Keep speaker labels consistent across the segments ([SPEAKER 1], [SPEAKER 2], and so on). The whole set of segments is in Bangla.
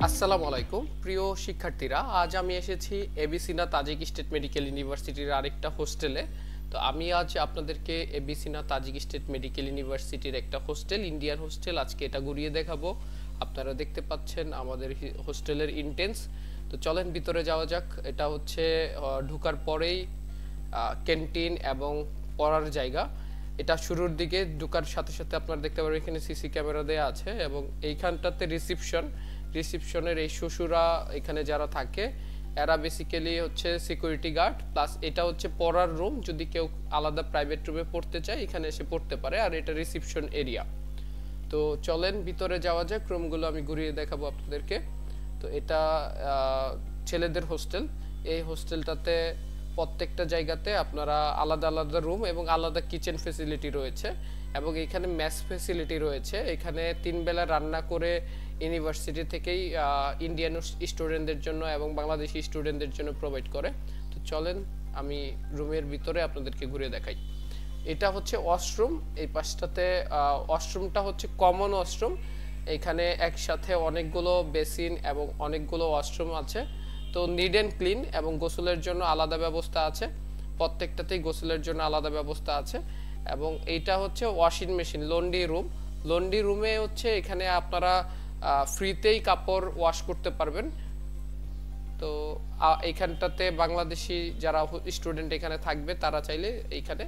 [SPEAKER 1] আসসালামু আলাইকুম প্রিয় শিক্ষার্থীরা, আজ আমি এসেছি এবিসিনা তাজিক স্টেট মেডিকেল ইউনিভার্সিটির আরেকটা হোস্টেলে। তো আমি আজ আপনাদেরকে এবিসিনা তাজিক স্টেট মেডিকেল ইউনিভার্সিটির একটা হোস্টেল, ইন্ডিয়ান হোস্টেল, আজকে এটা ঘুরিয়ে দেখাবো। আপনারা দেখতে পাচ্ছেন আমাদের হোস্টেলের ইন্টেন্স। তো চলেন ভিতরে যাওয়া যাক। এটা হচ্ছে ঢোকার পরেই ক্যান্টিন এবং পড়ার জায়গা। এটা শুরুর দিকে ঢোকার সাথে সাথে আপনারা দেখতে পাবেন এখানে সিসি ক্যামেরা দেওয়া আছে এবং এইখানটাতে রিসিপশনের এই শ্বশুরা এখানে যারা থাকে এরা বেসিক্যালি হচ্ছে সিকিউরিটি গার্ড, প্লাস এটা হচ্ছে পড়ার রুম। যদি কেউ আলাদা প্রাইভেট রুমে পড়তে চায় এখানে এসে পড়তে পারে, আর এটা রিসিপশন এরিয়া। তো চলেন ভিতরে যাওয়া যাক, রুমগুলো আমি ঘুরিয়ে দেখাবো আপনাদেরকে। তো এটা ছেলেদের হোস্টেল। এই হোস্টেলটাতে প্রত্যেকটা জায়গাতে আপনারা আলাদা আলাদা রুম এবং আলাদা কিচেন ফেসিলিটি রয়েছে এবং এখানে মেস ফেসিলিটি রয়েছে। এখানে 3 বেলা রান্না করে ইউনিভার্সিটি থেকেই ইন্ডিয়ান স্টুডেন্টদের জন্য এবং বাংলাদেশি স্টুডেন্টদের জন্য প্রোভাইড করে। তো চলেন আমি রুমের ভিতরে আপনাদেরকে ঘুরে দেখাই। এটা হচ্ছে ওয়াশরুম। এই পাশটাতে ওয়াশরুমটা হচ্ছে কমন ওয়াশরুম। এখানে একসাথে অনেকগুলো বেসিন এবং অনেকগুলো ওয়াশরুম আছে। তো নিড অ্যান্ড ক্লিন এবং গোসলের জন্য আলাদা ব্যবস্থা আছে। প্রত্যেকটাতেই গোসলের জন্য আলাদা ব্যবস্থা আছে। এবং এইটা হচ্ছে ওয়াশিং মেশিন, লন্ড্রি রুমে হচ্ছে এখানে আপনারা ফ্রিতেই কাপড় ওয়াশ করতে পারবেন। তো এইখানটাতে বাংলাদেশি যারা স্টুডেন্ট এখানে থাকবে তারা চাইলে এইখানে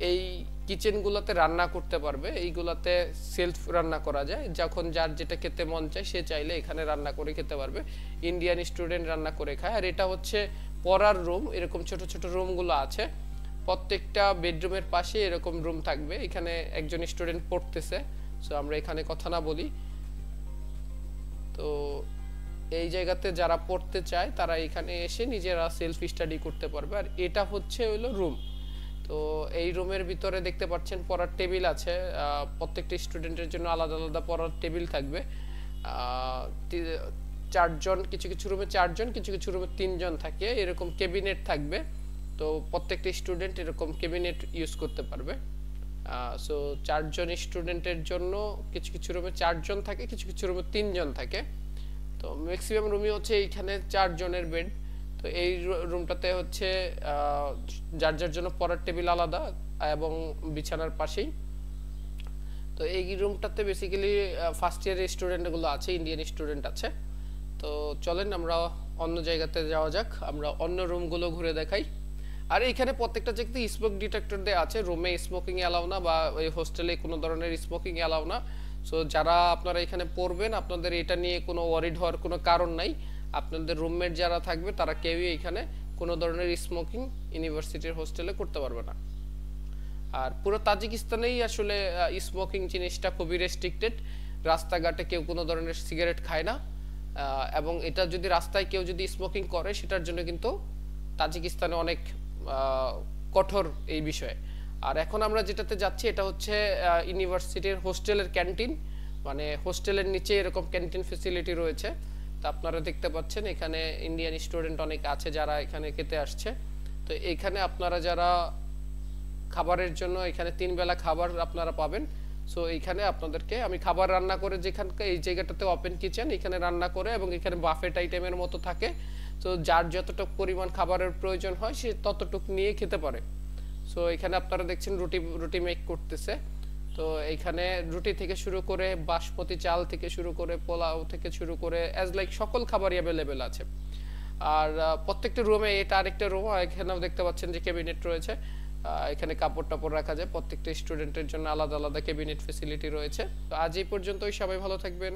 [SPEAKER 1] এই কিচেনগুলোতে রান্না করতে পারবে। এইগুলাতে সেলফ রান্না করা যায়, যখন যার যেটা খেতে মন চায় সে চাইলে এখানে রান্না করে খেতে পারবে। ইন্ডিয়ান স্টুডেন্ট রান্না করে খায়। আর এটা হচ্ছে পড়ার রুম। এরকম ছোট ছোট রুমগুলো আছে, প্রত্যেকটা বেডরুমের পাশে এরকম রুম থাকবে। এখানে একজন স্টুডেন্ট পড়তেছে, সো আমরা এখানে কথা না বলি। তো এই জায়গাতে যারা পড়তে চায় তারা এখানে এসে নিজেরা সেলফ স্টাডি করতে পারবে। আর এটা হচ্ছে হলো রুম। তো এই রুমের ভিতরে দেখতে পাচ্ছেন পড়ার টেবিল আছে। প্রত্যেকটা স্টুডেন্টের জন্য আলাদা আলাদা পড়ার টেবিল থাকবে। 4 জন, কিছু কিছু রুমে 4 জন, কিছু কিছু রুমে 3 জন থাকে। এরকম ক্যাবিনেট থাকবে। তো প্রত্যেকটা স্টুডেন্ট এরকম ক্যাবিনেট ইউজ করতে পারবে। সো 4 জন স্টুডেন্টের জন্য কিছু কিছু রুমে 4 জন থাকে, কিছু কিছু রুমে 3 জন থাকে। তো ম্যাক্সিমাম রুমই হচ্ছে এইখানে 4 জনের বেড। তো এই রুমটাতে হচ্ছে যার যার জন্য পড়ার টেবিল আলাদা এবং বিছানার পাশেই। তো এই রুমটাতে বেসিক্যালি ফার্স্ট ইয়ারের স্টুডেন্টগুলো আছে, ইন্ডিয়ান স্টুডেন্ট আছে। তো চলেন আমরা অন্য জায়গাতে যাওয়া যাক, আমরা অন্য রুমগুলো ঘুরে দেখাই। আর এখানে প্রত্যেকটা জায়গাতে স্মোক ডিটেক্টর দেওয়া আছে। রুমে স্মোকিং অ্যালাউ না, বা এই হোস্টেলে কোনো ধরনের স্মোকিং অ্যালাউ না। সো যারা আপনারা এখানে পড়বেন আপনাদের এটা নিয়ে কোনো ওয়ারিড হওয়ার কোনো কারণ নাই। আপনাদের রুমমেট যারা থাকবে তারা কেউই এখানে কোনো ধরনের স্মোকিং ইউনিভার্সিটির হোস্টেলে করতে পারবে না। আর পুরো তাজিকিস্তানেই আসলে স্মোকিং জিনিসটা খুবই রেস্ট্রিক্টেড। রাস্তাঘাটে কেউ কোনো ধরনের সিগারেট খায় না। এবং এটা যদি রাস্তায় কেউ যদি স্মোকিং করে সেটার জন্য কিন্তু তাজিকিস্তানে অনেক কঠোর এই বিষয়ে। আর এখন আমরা যেটাতে যাচ্ছি এটা হচ্ছে ইউনিভার্সিটির হোস্টেলের ক্যান্টিন। মানে হোস্টেলের নিচে এরকম ক্যান্টিন ফেসিলিটি রয়েছে। তো আপনারা দেখতে পাচ্ছেন এখানে ইন্ডিয়ান স্টুডেন্ট অনেক আছে যারা এখানে খেতে আসছে। তো এখানে আপনারা যারা খাবারের জন্য এখানে 3 বেলা খাবার আপনারা পাবেন। সো এইখানে আপনাদেরকে আমি খাবার রান্না করে, যেখানকার এই জায়গাটাতে ওপেন কিচেন, এখানে রান্না করে এবং এখানে বাফেট আইটেমের মতো থাকে। তো যার যতটুকু পরিমাণ খাবারের প্রয়োজন হয় সে ততটুকু নিয়ে খেতে পারে। সো এখানে আপনারা দেখছেন রুটি মেক করতেছে। তো এইখানে রুটি থেকে শুরু করে বাসমতি চাল থেকে শুরু করে পোলাও থেকে শুরু করে অ্যাজ লাইক সকল খাবারই অ্যাভেলেবেল আছে। আর প্রত্যেকটা রুমে, এটা আরেকটা রুম, এখানেও দেখতে পাচ্ছেন যে ক্যাবিনেট রয়েছে। এখানে কাপড় টাপড় রাখা যায়। প্রত্যেকটা স্টুডেন্টের জন্য আলাদা আলাদা ক্যাবিনেট ফেসিলিটি রয়েছে। তো আজ এই পর্যন্তই, সবাই ভালো থাকবেন।